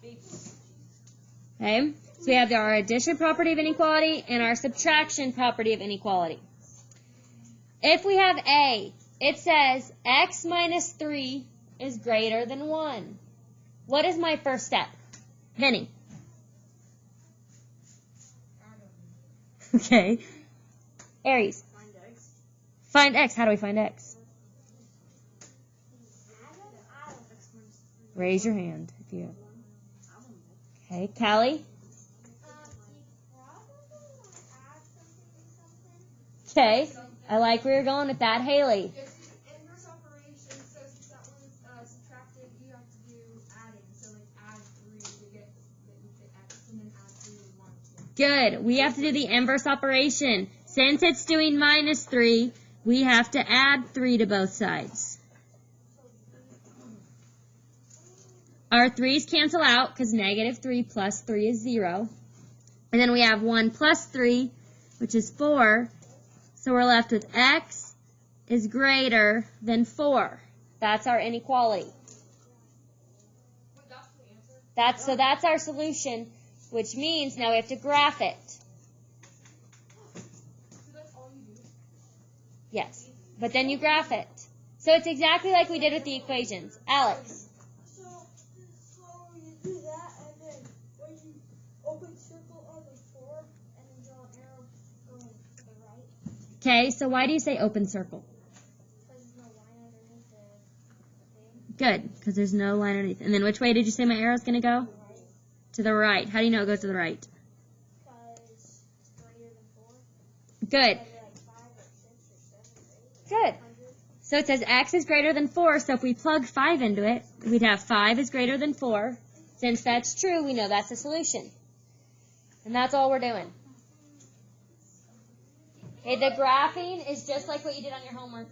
Okay, so we have our addition property of inequality and our subtraction property of inequality. If we have A, it says x minus 3 is greater than 1. What is my first step? Vinny. Okay. Aries. Find x. Find x. How do we find x? Raise your hand if you. Okay, Callie. Okay, I like where you're going with that. Haley. It's inverse operation, so since that one's subtracted, you have to do adding. So like add 3 to get x, and then add 3 to 1. Good. We have to do the inverse operation. Since it's doing minus 3, we have to add 3 to both sides. Our 3's cancel out because negative 3 plus 3 is 0. And then we have 1 plus 3, which is 4. So we're left with x is greater than 4. That's our inequality. So that's our solution, which means now we have to graph it. So that's all you do? Yes, but then you graph it. So it's exactly like we did with the equations. Alex. So you do that, and then when you open circle on the 4, and then draw an arrow going to the right. Okay, so why do you say open circle? Because there's no line underneath the thing. Good, because there's no line underneath. And then which way did you say my arrow's going to go? Right. To the right. How do you know it goes to the right? Because it's greater than 4. Good. Maybe like 5 or 6 or 7 or 8. Good. 100. So it says x is greater than 4, so if we plug 5 into it, we'd have 5 is greater than 4. Since that's true, we know that's the solution. And that's all we're doing. Okay, the graphing is just like what you did on your homework,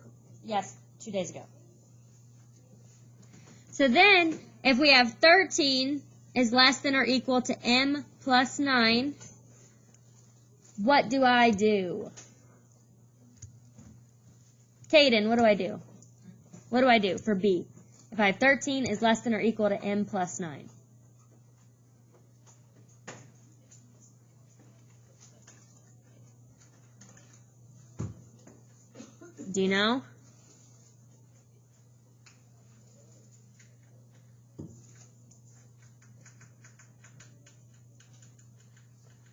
2 days ago. So then, if we have 13 is less than or equal to m plus 9, what do I do? Caden, what do I do? What do I do for B? If I have 13 is less than or equal to m plus 9. Do you know?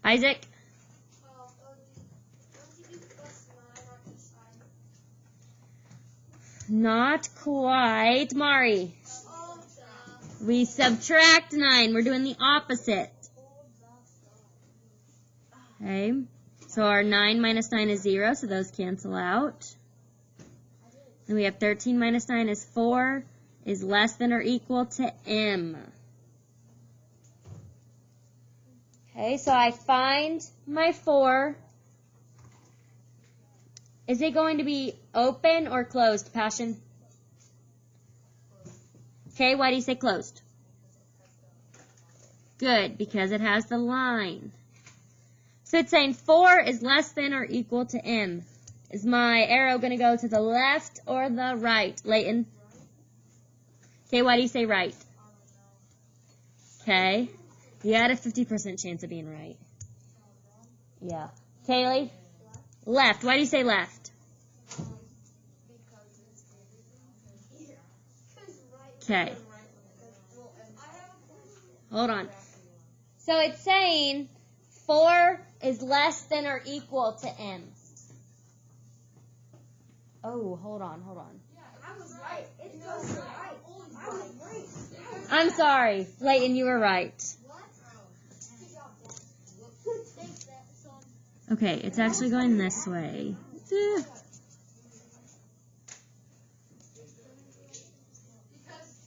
Isaac? Don't you do plus 9 on each side? Not quite. Mari. Oh, We subtract 9. We're doing the opposite. Okay. So our 9 minus 9 is 0, so those cancel out. Then we have 13 minus 9 is 4, is less than or equal to m. Okay, so I find my 4. Is it going to be open or closed, Passion? Okay, why do you say closed? Good, because it has the line. So it's saying 4 is less than or equal to m. Is my arrow going to go to the left or the right? Layton? Okay, why do you say right? Okay. You had a 50% chance of being right. Yeah. Kaylee? Left. Why do you say left? Okay. Hold on. So it's saying 4 is less than or equal to m. Oh, hold on. I was right. It goes right. I was right. I'm sorry. Layton, you were right. What? Good job, Dad. Thanks, Dad. Son. Okay, it's actually going this way. Because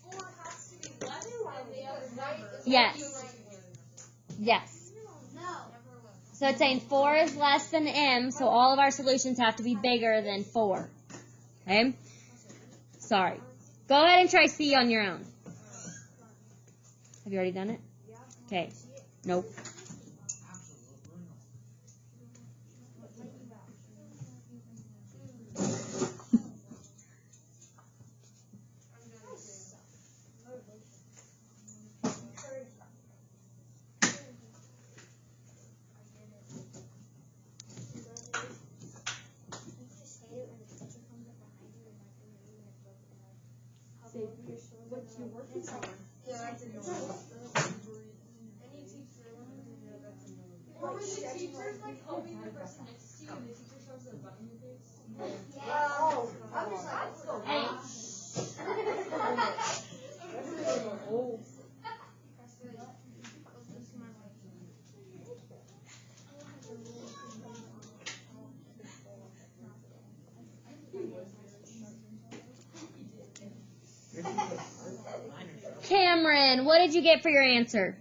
4 has to be less than the other number. Yes. Yes. No. So it's saying 4 is less than m, so all of our solutions have to be bigger than 4. Okay? Sorry. Go ahead and try C on your own. Have you already done it? Okay. Nope. Or when the teacher's like helping the person next to you and the teacher shows a button in your face. I'm just like, Cameron, what did you get for your answer?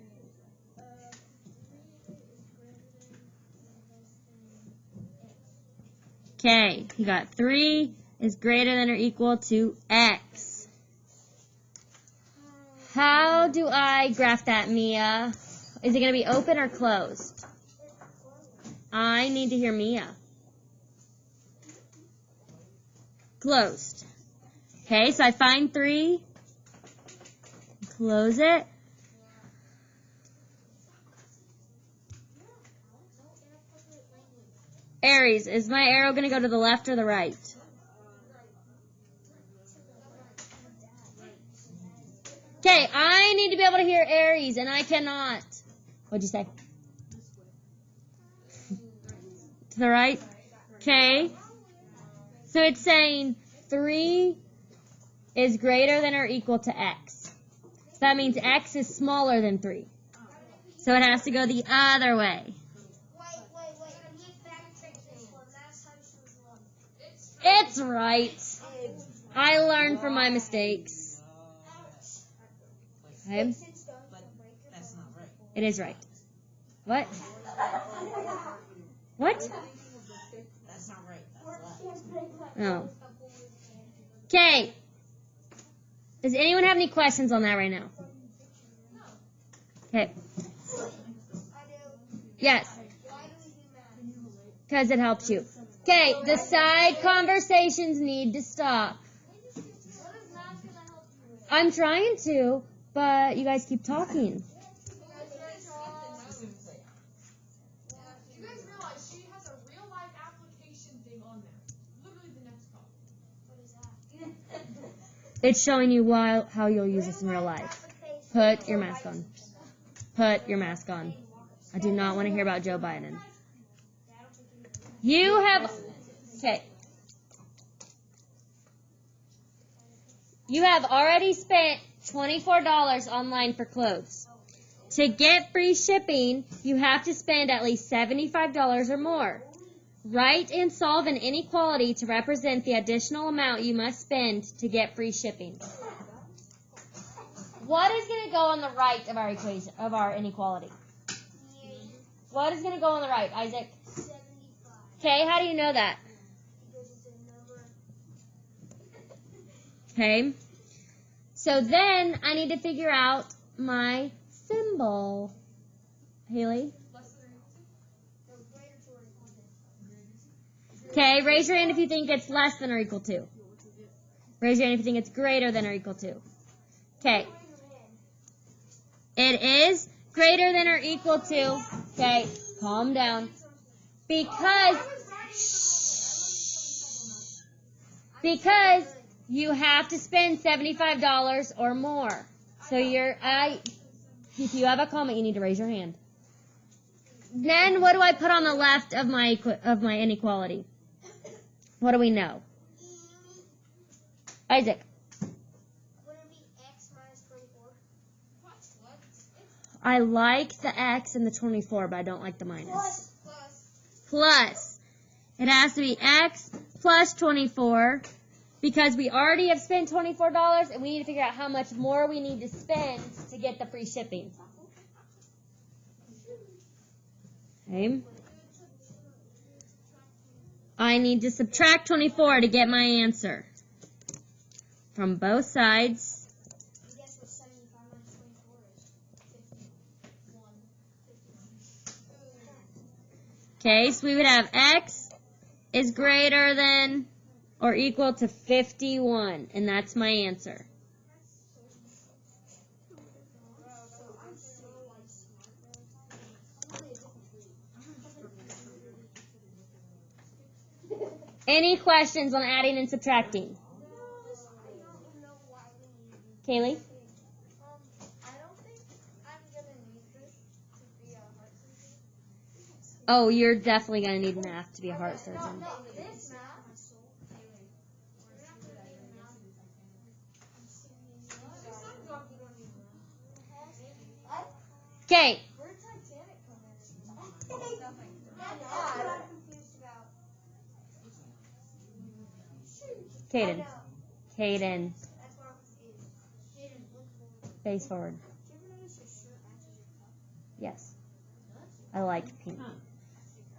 Okay, you got 3 is greater than or equal to x. How do I graph that, Mia? Is it going to be open or closed? I need to hear Mia. Closed. Okay, so I find 3. Close it. Aries, is my arrow going to go to the left or the right? Okay, I need to be able to hear Aries, and I cannot. What'd you say? To the right? Okay. So it's saying 3 is greater than or equal to x. So that means x is smaller than 3. So it has to go the other way. It's right. I learned from my mistakes. Okay. But that's not right. It is right. What? What? That's not right. That's left. Oh. Okay. Does anyone have any questions on that right now? Okay. Yes. Because it helps you. Okay, the side conversations need to stop. I'm trying to, but you guys keep talking. You guys realize she has a real life application thing on there. Literally the next call. What is that? It's showing you how you'll use this in real life. Put your mask on. Put your mask on. I do not want to hear about Joe Biden. You have, okay. You have already spent $24 online for clothes. To get free shipping, you have to spend at least $75 or more. Write and solve an inequality to represent the additional amount you must spend to get free shipping. What is going to go on the right of our equation, of our inequality? What is going to go on the right, Isaac? 75. Okay, how do you know that? Because it's a number. Okay. So then I need to figure out my symbol. Haley? Less than or equal to? No, greater to or equal to. Okay, raise your hand if you think it's less than or equal to. Raise your hand if you think it's greater than or equal to. Okay. It is greater than or equal to. Okay, calm down. Because you have to spend $75 or more. So if you have a comment, you need to raise your hand. Then what do I put on the left of my inequality? What do we know? Isaac. Would it be x minus 24? What? I like the x and the 24, but I don't like the minus. Plus. Plus. It has to be x plus 24 because we already have spent $24 and we need to figure out how much more we need to spend to get the free shipping. Okay. I need to subtract 24 to get my answer from both sides. I guess what 75 minus 24 is 51. 51. Okay, so we would have x is greater than or equal to 51, and that's my answer. Any questions on adding and subtracting? Kaylee? Oh, you're definitely going to need math to be a heart surgeon. This math. Okay, Where did Titanic come in? That's what I'm confused about. Caden. Caden. That's why I'm confused. Jaden, look forward. Face forward. Do you ever notice your shirt matches your cup? Yes. I like pink.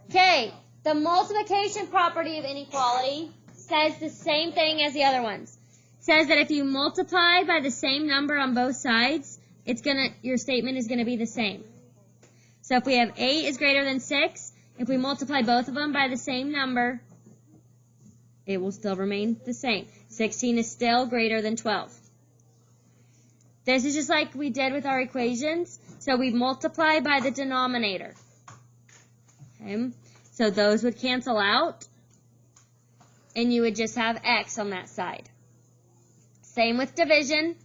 Okay, the multiplication property of inequality says the same thing as the other ones. It says that if you multiply by the same number on both sides, your statement is going to be the same. So if we have 8 is greater than 6, if we multiply both of them by the same number, it will still remain the same. 16 is still greater than 12. This is just like we did with our equations. So we multiply by the denominator. Okay? So those would cancel out, and you would just have x on that side. Same with division.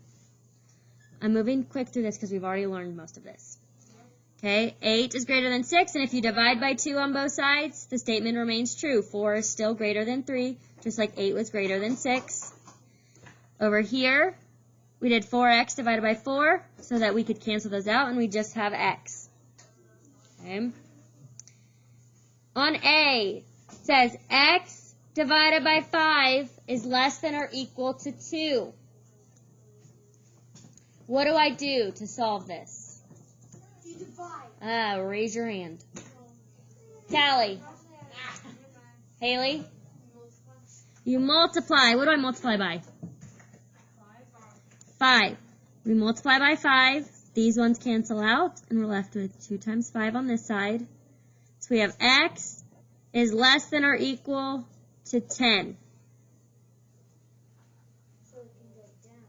I'm moving quick through this because we've already learned most of this. Okay, 8 is greater than 6, and if you divide by 2 on both sides, the statement remains true. 4 is still greater than 3, just like 8 was greater than 6. Over here, we did 4x divided by 4 so that we could cancel those out, and we just have x. Okay. On A, it says x divided by 5 is less than or equal to 2. What do I do to solve this? You divide. Raise your hand. Callie. Haley? You multiply. What do I multiply by? 5. We multiply by 5. These ones cancel out, and we're left with 2 times 5 on this side. So we have x is less than or equal to 10. So it can go down.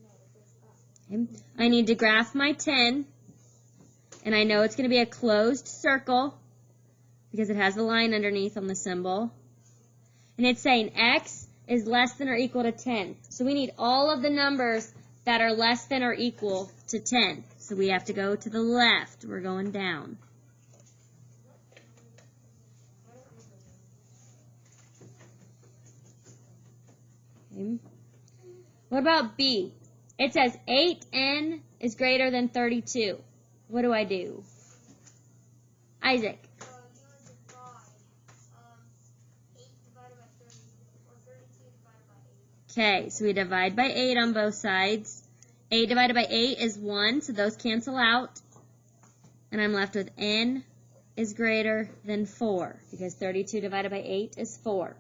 No, it goes up. Okay. I need to graph my 10, and I know it's going to be a closed circle because it has the line underneath on the symbol. And it's saying x is less than or equal to 10. So we need all of the numbers that are less than or equal to 10. So we have to go to the left. We're going down. Okay. What about B? It says 8n is greater than 32. What do I do? Isaac. You want to divide 8 divided by 30, or 32 divided by 8. Okay, so we divide by 8 on both sides. 8 divided by 8 is 1, so those cancel out. And I'm left with n is greater than 4, because 32 divided by 8 is 4.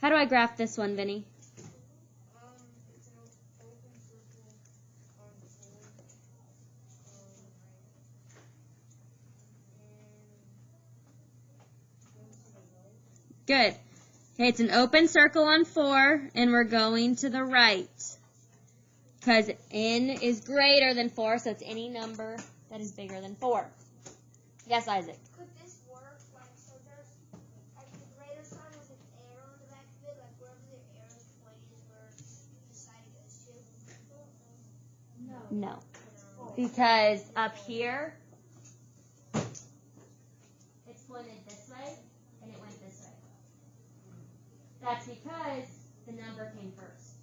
How do I graph this one, Vinny? It's an open circle on 4. Good. Okay, it's an open circle on 4, and we're going to the right. Because n is greater than 4, so it's any number that is bigger than 4. Yes, Isaac? Could this work, like, so there's, like, the greater sign with an arrow on the back of it, like, wherever the arrow's point is where the side goes to? No. Because up here, it's pointed this way, and it went this way. That's because the number came first.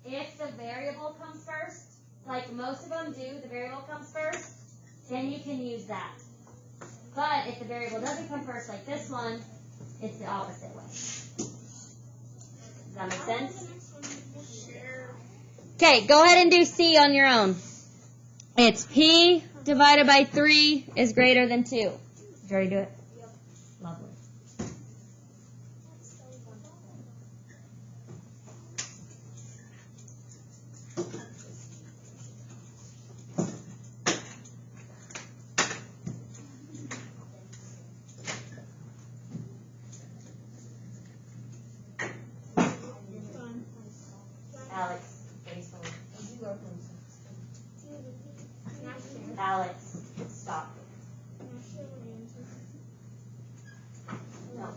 If the variable comes first, like most of them do, the variable comes first, then you can use that. But if the variable doesn't come first, like this one, it's the opposite way. Does that make sense? Okay, go ahead and do C on your own. It's P divided by 3 is greater than 2. Did you already do it? Yep. Lovely. Alex, Alex, stop. No.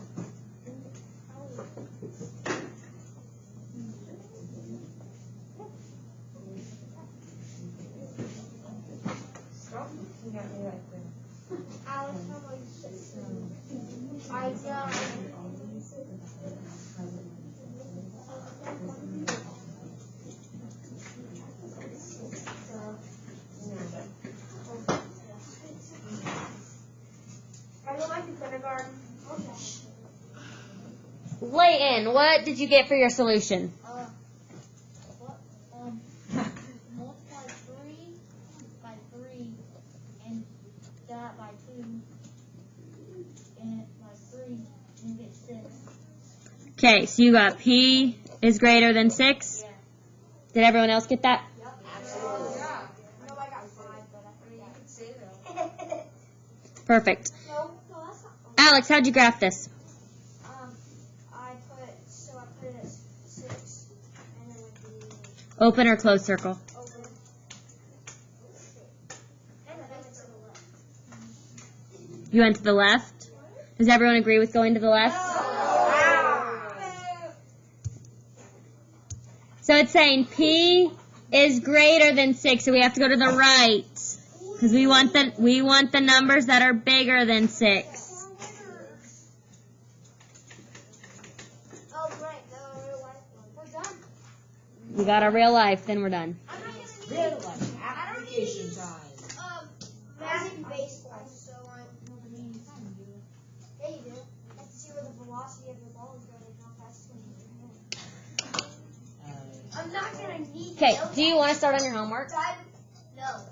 Stop. You got me right there. Alex, how much? I got. I go back to kindergarten. Okay. Layton, what did you get for your solution? Multiply 3 by 3 and that by 2 and by 3 and get 6. Okay, so you got P is greater than 6. Yeah. Did everyone else get that? Absolutely. Yeah. No, I got 5, but I You forgot. could say that. Perfect. No, that's not. Alex, how'd you graph this? I put it as 6 and then with Open or close circle? the open. And then I went to the left. You went to the left. Does everyone agree with going to the left? So it's saying P is greater than 6, so we have to go to the right. Because we want the numbers that are bigger than 6. Oh, right, the real life one. We're done. We got our real life, then we're done. I'm not gonna Real life application time. math and baseball, so nobody needs to do it. Yeah, you do. You have to see where the velocity of the ball is going and how fast it's going to hit your hand. I'm not gonna need Okay, do you want to start on your homework? No. Yes.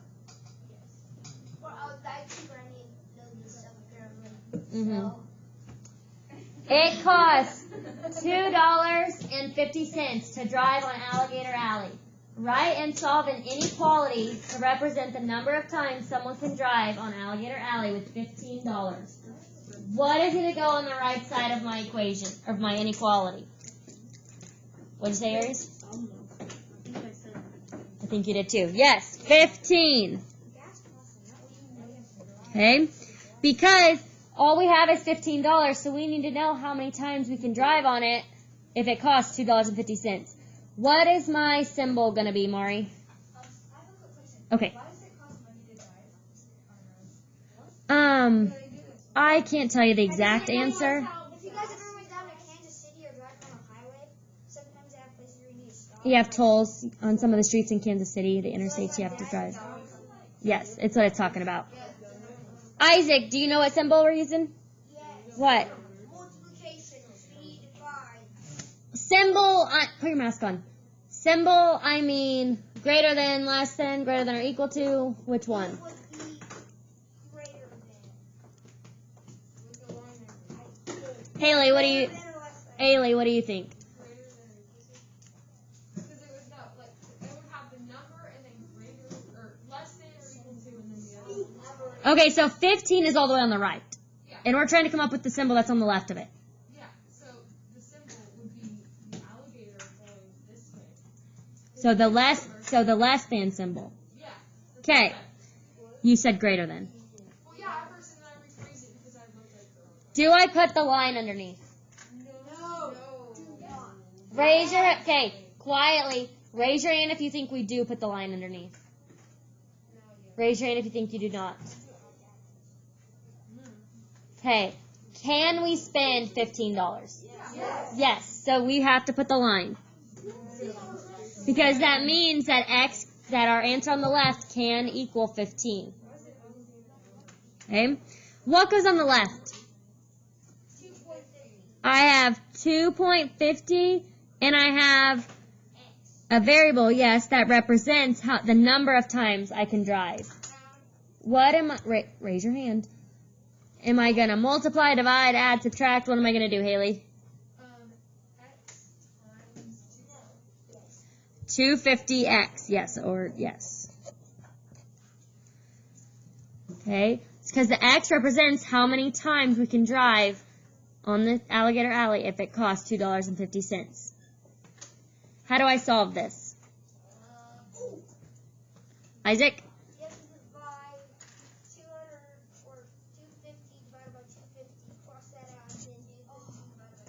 Well, I was actually going to need this stuff apparently. Mhm. It costs $2.50 to drive on Alligator Alley. Write and solve an inequality to represent the number of times someone can drive on Alligator Alley with $15. What is going to go on the right side of my equation, of my inequality? What'd you say, Aries? I think you did too. Yes, 15. Okay? Because all we have is $15, so we need to know how many times we can drive on it if it costs $2.50. What is my symbol going to be, Mari? I have a quick question. Okay. Why does it cost money to drive on a road? I can't tell you the exact answer. If you guys ever went down to Kansas City or drive on a highway, sometimes they have places where you need to stop. You have tolls on some of the streets in Kansas City, the interstates you have to drive. Yes, it's what it's talking about. Isaac, do you know what symbol we're using? Yes. What? Multiplication, speed, divide. Symbol, put your mask on. Symbol, I mean greater than, less than, greater than or equal to, which one? Would be greater than. With the line under. Haley, what do you, Greater than or less than. Haley, what do you think? Greater than or equal to? Because it would not, like, it would have the number and then greater or less than or equal to and then the other one. Okay, so 15 is all the way on the right. Yeah. And we're trying to come up with the symbol that's on the left of it. Yeah, so the symbol would be the alligator going this way. So the less than symbol. Yeah. that's Okay. what I said. You said greater than. Well, yeah, at first, and then I rephrased it because I looked like Do I put the line underneath? No. Raise your, okay, quietly, raise your hand if you think we do put the line underneath. Raise your hand if you think you do not. Okay, can we spend $15? Yes, so we have to put the line. Because that means that that our answer on the left can equal 15. Okay, what goes on the left? I have 2.50 and I have a variable, yes, that represents the number of times I can drive. What am I, raise your hand. Am I going to multiply, divide, add, subtract? What am I going to do, Haley? X times 250x, yes, or yes. Okay, it's because the x represents how many times we can drive on the Alligator Alley if it costs $2.50. How do I solve this? Isaac? You have to divide 200 or 250 divided by 250, cross that out, and then do 50 divided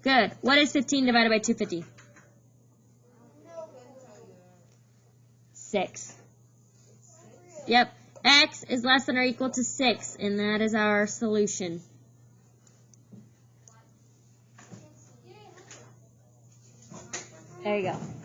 by Good. What is 15 divided by 250? No. 6. Yep. X is less than or equal to 6, and that is our solution. There you go.